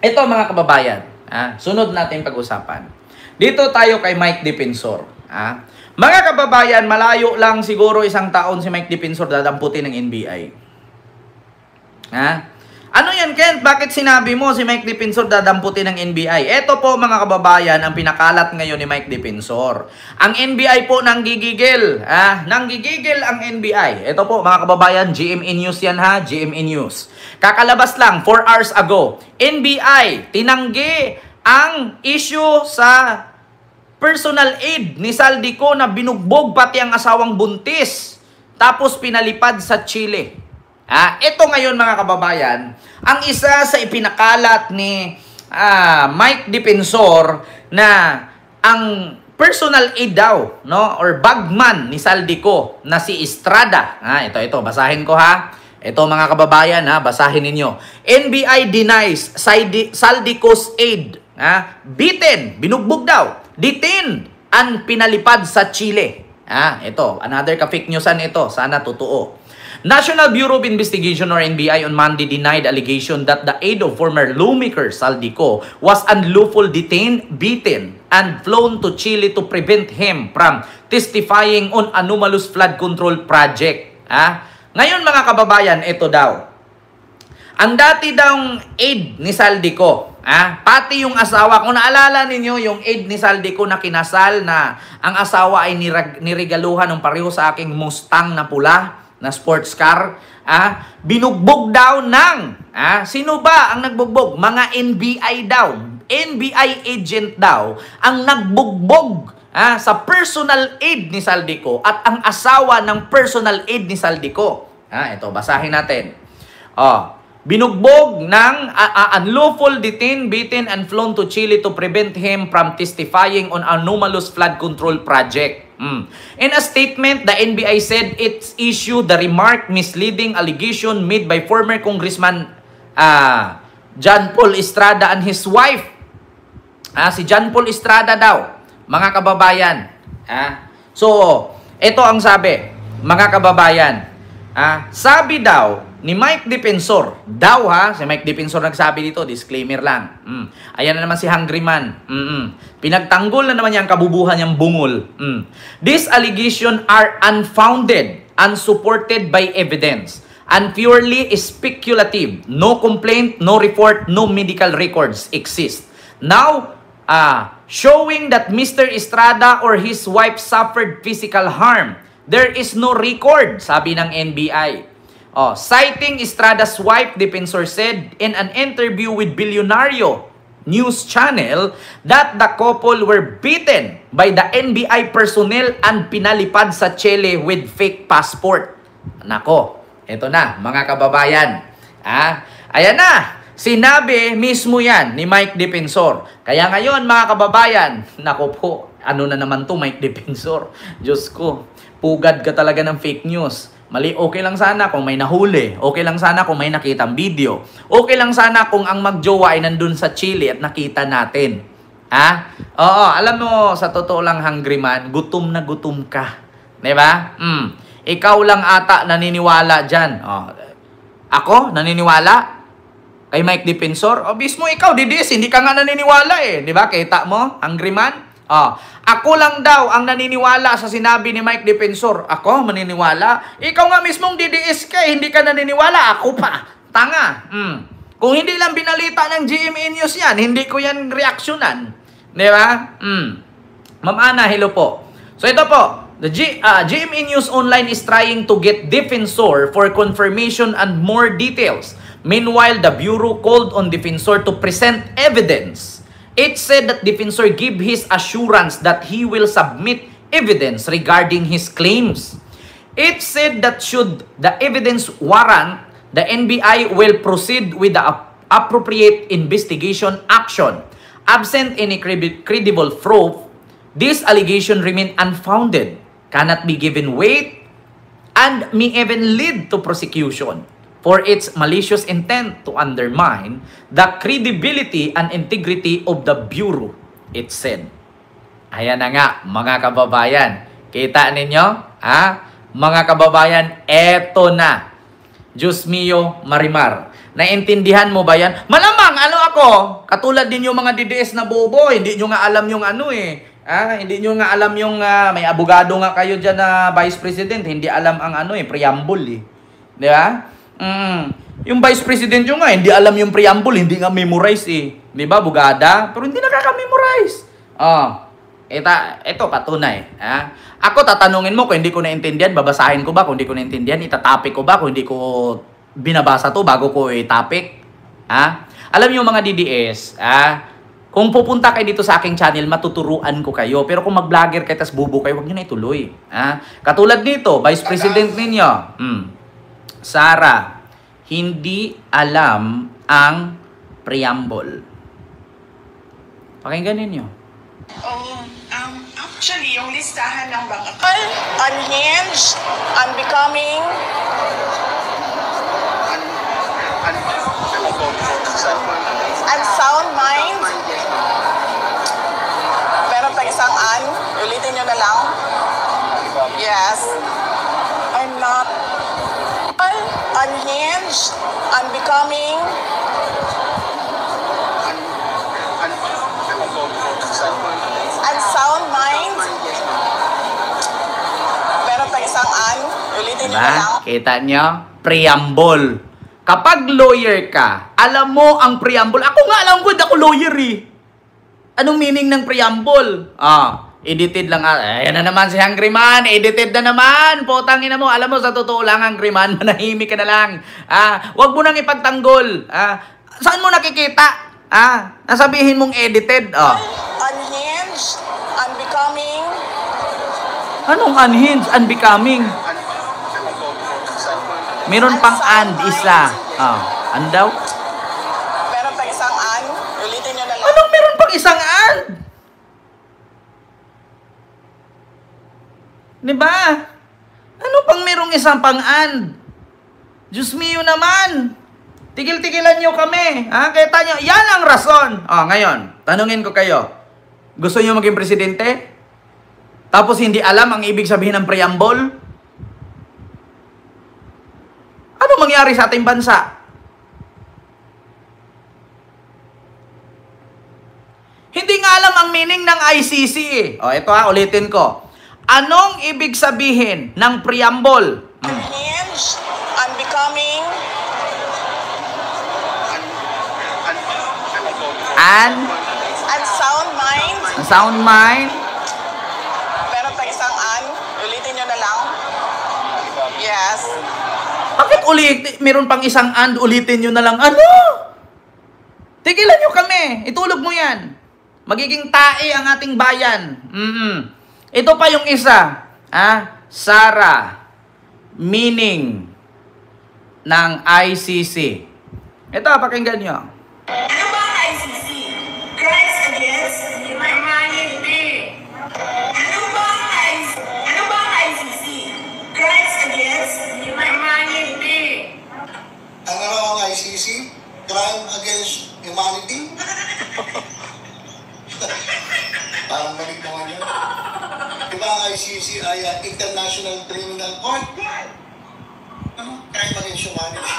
Ito mga kababayan, sunod natin pag-usapan. Dito tayo kay Mike Defensor. Mga kababayan, malayo lang siguro isang taon si Mike Defensor dadamputin ng NBI. Ano yan, Kent? Bakit sinabi mo si Mike Defensor dadamputin ng NBI? Ito po mga kababayan ang pinakalat ngayon ni Mike Defensor. Ang NBI po nanggigigil. Nanggigigil ang NBI. Ito po mga kababayan, GMA News yan ha, GMA News. Kakalabas lang 4 hours ago. NBI tinanggi ang issue sa personal aid ni Saldico na binugbog pati ang asawang buntis. Tapos pinalipad sa Chile. Ito ngayon mga kababayan, ang isa sa ipinakalat ni Mike Defensor na ang personal aid daw, no, or bagman ni Saldico na si Estrada. Ito, basahin ko ha. Ito mga kababayan basahin ninyo. NBI denies Saldico's aid. Beaten, binugbog daw, detained, and pinalipad sa Chile. Ito, another ka-fake newsan ito. Sana totoo. National Bureau of Investigation or NBI on Monday denied allegation that the aide of former lawmaker Saldico was unlawfully detained, beaten, and flown to Chile to prevent him from testifying on anomalous flood control project. Ngayon mga kababayan, ito daw. Ang dati daw aide ni Saldico, pati yung asawa, kung naalala ninyo yung aide ni Saldico na kinasal na ang asawa ay niregaluhan ng pareho sa aking Mustang na pula, na sports car, binugbog daw ng, sino ba ang nagbugbog? Mga NBI daw, NBI agent daw, ang nagbugbog sa personal aid ni Saldico at ang asawa ng personal aid ni Saldico. Ito, basahin natin. Binugbog ng unlawful detained, beaten, and flown to Chile to prevent him from testifying on anomalous flood control project. In a statement, the NBI said it issued the remark misleading allegation made by former Congressman John Paul Estrada and his wife. Si John Paul Estrada daw, mga kababayan. So, ito ang sabi, mga kababayan. Sabi daw ni Mike Defensor, si Mike Defensor nagsabi dito, disclaimer lang. Ayan na naman si Hungry Man. Pinagtanggol na naman niya ang kabubuhan niyang bungol. These allegations are unfounded, unsupported by evidence, and purely speculative. No complaint, no report, no medical records exist. Now, showing that Mr. Estrada or his wife suffered physical harm, there is no record, sabi ng NBI. Citing Estrada's wife, Defensor said in an interview with Billionario News Channel that the couple were beaten by the NBI personnel and pinalipad sa Chile with fake passport. Nako, ito na mga kababayan. Ayan na, sinabi mismo yan ni Mike Defensor. Kaya ngayon mga kababayan, nako po, ano na naman to Mike Defensor? Diyos ko, pugad ka talaga ng fake news. Mali, okay lang sana kung may nahuli. Okay lang sana kung may nakitang video. Okay lang sana kung ang magjowa ay nandun sa Chile at nakita natin. Oo, alam mo, sa totoo lang, Hungry Man, gutom na gutom ka. Diba? Ikaw lang ata naniniwala dyan. Ako, naniniwala? Kay Mike Defensor? Mismo ikaw, Didis, hindi ka nga naniniwala eh. Diba? Kita mo, Hungry Man? Ako lang daw ang naniniwala sa sinabi ni Mike Defensor. Ako, maniniwala? Ikaw nga mismong DDS ka, hindi ka naniniwala. Ako pa. Tanga. Kung hindi lang binalita ng GMA News yan, hindi ko yan reaksyonan. Di ba? Ma'am Ana, hello po. So ito po, the GMA News Online is trying to get Defensor for confirmation and more details. Meanwhile, the Bureau called on Defensor to present evidence. It said that Defensor gave his assurance that he will submit evidence regarding his claims. It said that should the evidence warrant, the NBI will proceed with the appropriate investigation action. Absent any credible proof, this allegation remain unfounded, cannot be given weight, and may even lead to prosecution for its malicious intent to undermine the credibility and integrity of the Bureau, it said. Ayan na nga, mga kababayan. Kita ninyo? Mga kababayan, eto na. Diyos mio, Marimar. Naintindihan mo ba yan? Malamang, ano ako, katulad din yung mga DDS na bobo, hindi nyo nga alam yung ano eh. Hindi nyo nga alam yung, may abogado nga kayo dyan na Vice President, hindi alam ang ano eh, preamble eh. Di ba? Yung Vice President nyo nga, hindi alam yung preamble, hindi nga memorize eh. Di ba, bugada? Pero hindi nakaka-memorize. Ito patunay. Ako tatanungin mo kung hindi ko naintindihan, babasahin ko ba? Kung hindi ko naintindihan, itatapik ko ba? Kung hindi ko binabasa to bago ko i-topic? Alam niyo mga DDS, kung pupunta kayo dito sa aking channel, matuturuan ko kayo. Pero kung mag-vlogger kayo, tas bubo kayo, huwag nyo na ituloy. Katulad nito, Vice President ninyo, Sara, hindi alam ang preamble. Pakinggan ninyo. Actually, yung listahan ng mga unhinged, unbecoming, unsound mind. Meron pa isang ulitin nyo na lang. Yes. I'm not unhinged, unbecoming, unsound mind. Meron pa isang ulitin nyo na lang. Kita nyo? Preamble. Kapag lawyer ka, alam mo ang preamble. Ako nga alam ko, ako lawyer eh. Anong meaning ng preamble? Edited lang. Ayan na naman si Hungry Man. Edited na naman. Potang ina mo. Alam mo, sa totoo lang, Hungry Man, manahimik ka na lang. Huwag mo nang ipagtanggol. Saan mo nakikita? Nasabihin mong edited. Unhinged, unbecoming. Anong unhinged, unbecoming? Meron pang and isa. Ano daw? Meron pang isang ulitin nyo na lang. Anong meron pang isang and? Diba? Ano pang merong isang pang and? Diyos mio naman. Tigil-tigilan nyo kami. Kita nyo, yan ang rason. Ngayon, tanungin ko kayo. Gusto nyo maging presidente? Tapos hindi alam ang ibig sabihin ng preamble? Ano mangyari sa ating bansa? Hindi nga alam ang meaning ng ICC eh. Ito ulitin ko. Anong ibig sabihin ng preamble? Unhinged, unbecoming, unsound mind. Unsound mind. Meron pa isang ulitin nyo na lang. Yes. Bakit meron pang isang and, ulitin nyo na lang? Ano? Tigilan nyo kami. Itulog mo yan. Magiging tae ang ating bayan. Ito pa yung isa. Sara. Meaning ng ICC. Ito, pakinggan nyo. Ano ba ang ICC? Crimes against humanity. Ano ba ang ICC? Crimes against humanity. Ano raw ang ICC? Crime against humanity? Parang balik naman yun. Diba ang ICC ay International Criminal Court? Ano? Crime against humanity?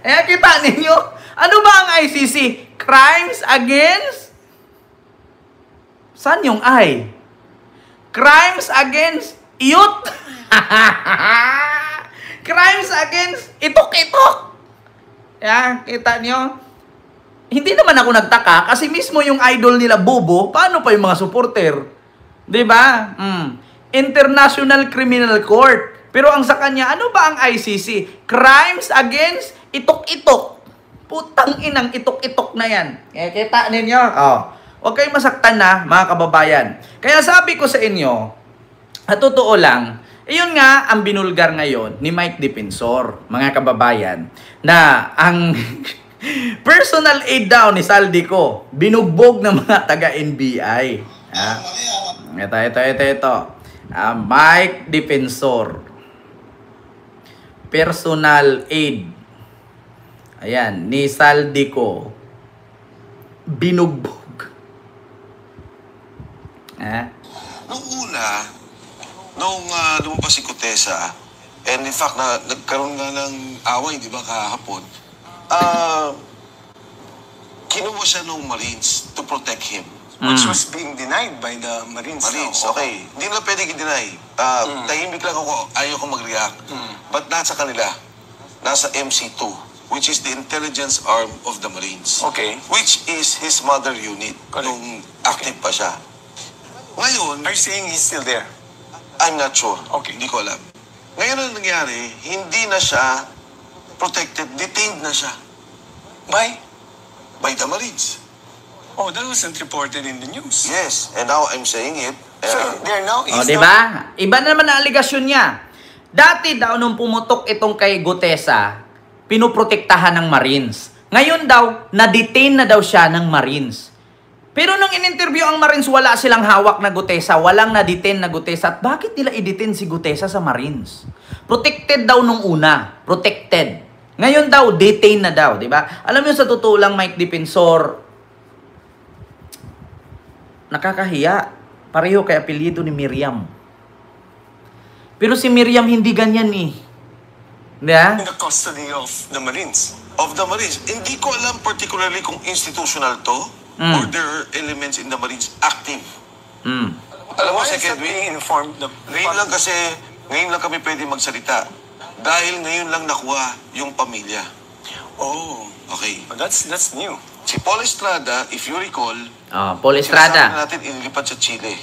Kita ninyo? Ano ba ang ICC? Crimes against? Saan yung I? Crimes against youth? Crimes against itok-itok. Kita nyo? Hindi naman ako nagtaka kasi mismo yung idol nila Bobo, paano pa yung mga supporter? 'Di ba? International Criminal Court. Pero ang sa kanya, ano ba ang ICC? Crimes against itok-itok. Putang inang itok-itok na yan. Kita ninyo? Huwag kayong masaktan na, mga kababayan. Kaya sabi ko sa inyo, at totoo lang, iyon nga ang binulgar ngayon ni Mike Defensor, mga kababayan, na ang personal aid daw ni Saldico, binugbog ng mga taga-NBI. Ito. Mike Defensor. Personal aid. Ayan, ni Saldico. Binugbog. Nung una, nung lumabas si Kutesa, And in fact, nagkaroon nga ng away, di ba, kahapon. Kinuha siya ng Marines to protect him. Which was being denied by the Marines. Okay. Hindi na pwedeng i-deny. Tahimik lang ako, ayaw ko mag-react. But nasa kanila, nasa MC2, which is the intelligence arm of the Marines. Okay. Which is his mother unit, nung active pa siya. Ngayon, Are you saying he's still there? I'm not sure. Okay. Hindi ko alam. Ngayon ang nangyari, hindi na siya protected, detained na siya by the Marines. Oh, that wasn't reported in the news. Yes, and now I'm saying it. So, they're now... O, di ba? Iba naman ang aligasyon niya. Dati daw nung pumutok itong kay Gutesa, pinuprotektahan ng Marines. Ngayon daw, na-detain na daw siya ng Marines. Pero nung in-interview ang Marines, wala silang hawak na Gutesa, walang na-detain na Gutesa. At bakit nila i-detain si Gutesa sa Marines? Protected daw nung una. Protected. Ngayon daw, detain na daw, di ba? Alam mo sa totoo lang, Mike Defensor, nakakahiya. Pareho kay apelyido ni Miriam. Pero si Miriam hindi ganyan eh. Di ba? In the custody of the Marines. Of the Marines. Hindi ko alam particularly kung institutional to or there are elements in the Marines active. Alam mo, Why is Second that Week, being informed? ngayon lang kami pwede magsalita. Dahil ngayon lang nakuha yung pamilya. Oh, Okay. that's new. Si Paul Estrada, if you recall, Paul Estrada. sinasabi natin inilipad sa Chile.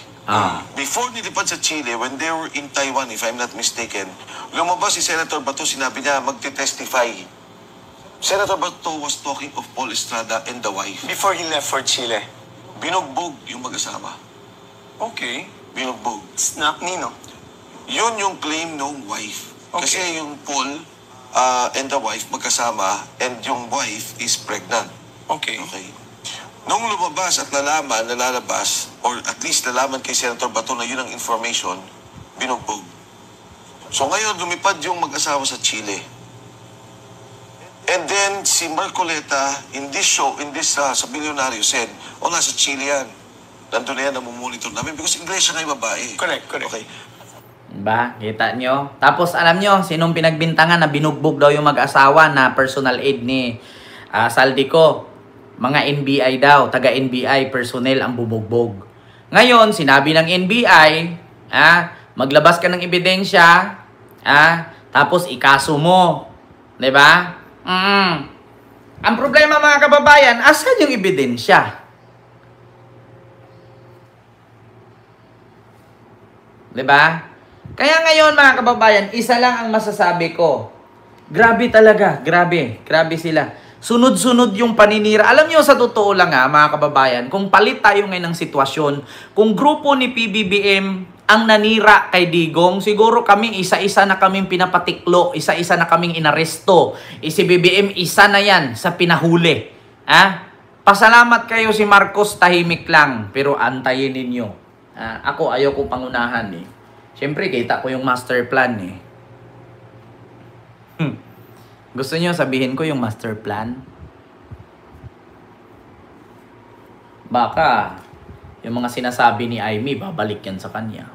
Before nilipad sa Chile, when they were in Taiwan, if I'm not mistaken, lumabas si Senator Bato, sinabi niya magte-testify. Senator Bato was talking of Paul Estrada and the wife. Before he left for Chile. Binugbog yung mag-asawa. Okay. Binugbog. Snap Nino. Yun yung claim ng wife. Okay. Kasi yung Paul and the wife magkasama and yung wife is pregnant. Okay. Okay. Nung lumabas at nalalabas, or at least nalaman kay Senator Bato na yun ang information, binugbog. So ngayon, lumipad yung mag-asawa sa Chile. And then, si Marcoleta, in this sa Bilyonaryo, said, nasa Chile yan. Nandun na yan, namumonitor namin. Because English siya ngayon babae. Correct. Okay. Diba? Kita nyo? Tapos alam nyo, sinong pinagbintangan na binugbog daw yung mag-asawa na personal aid ni Saldico? Mga NBI daw, taga-NBI personnel ang bubugbog. Ngayon, sinabi ng NBI, maglabas ka ng ebidensya, tapos ikaso mo. Diba? Ang problema mga kababayan, asan yung ebidensya? Diba? Kaya ngayon mga kababayan, isa lang ang masasabi ko. Grabe talaga, grabe sila. Sunod-sunod yung paninira. Alam nyo, sa totoo lang mga kababayan, kung palit tayo ngayon ng sitwasyon, kung grupo ni PBBM ang nanira kay Digong, siguro kami isa-isa na kaming pinapatiklo, isa-isa na kaming inaresto. Si BBM, isa na yan sa pinahuli. Pasalamat kayo si Marcos, tahimik lang, pero antayin ninyo. Ako, ayaw kong pangunahan eh. Siyempre, kita ko yung master plan eh. Gusto niyo sabihin ko yung master plan? Baka, yung mga sinasabi ni Amy, babalik yan sa kanya.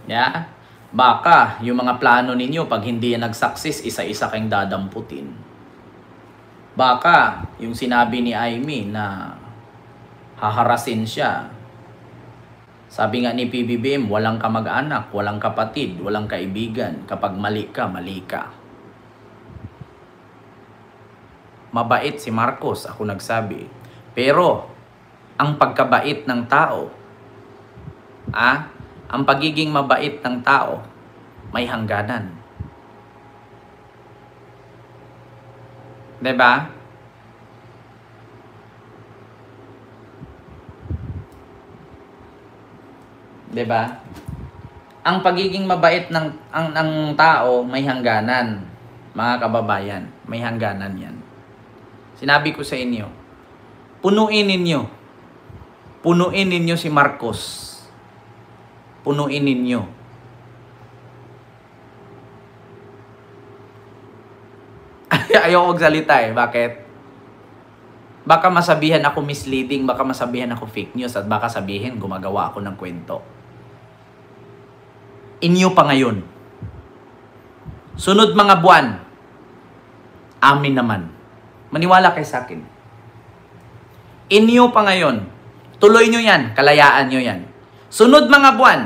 Yeah? Baka, yung mga plano ninyo, pag hindi yan nag-success, isa-isa kayong dadamputin. Baka, yung sinabi ni Amy na haharasin siya. Sabi nga ni PBBM, walang kamag-anak, walang kapatid, walang kaibigan. Kapag mali ka, mali ka. Mabait si Marcos, ako nagsabi. Pero, ang pagkabait ng tao, ang pagiging mabait ng tao, may hangganan. Diba? Diba? Ang pagiging mabait ng tao, may hangganan. Mga kababayan, may hangganan yan. Sinabi ko sa inyo, punuin ninyo si Marcos. Punuin ninyo. Ayoko magsalita eh. Bakit? Baka masabihan ako misleading, baka masabihan ako fake news, at baka sabihin gumagawa ako ng kwento. Inyo pa ngayon. Sunod mga buwan, amin naman. Maniwala kayo sa akin. Inyo pa ngayon, tuloy nyo yan, kalayaan nyo yan. Sunod mga buwan,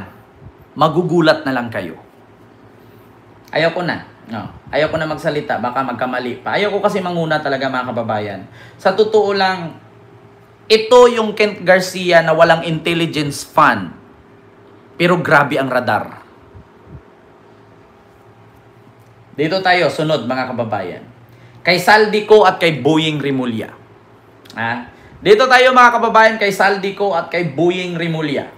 magugulat na lang kayo. Ayaw ko na. No. Ayaw ko na magsalita, baka magkamali pa. Ayaw ko kasi manguna talaga mga kababayan. Sa totoo lang, ito yung Kent Garcia na walang intelligence fund. Pero grabe ang radar. Dito tayo, sunod mga kababayan. Kay Saldico at kay Boying Rimulya. Dito tayo mga kababayan kay Saldico at kay Boying Rimulya.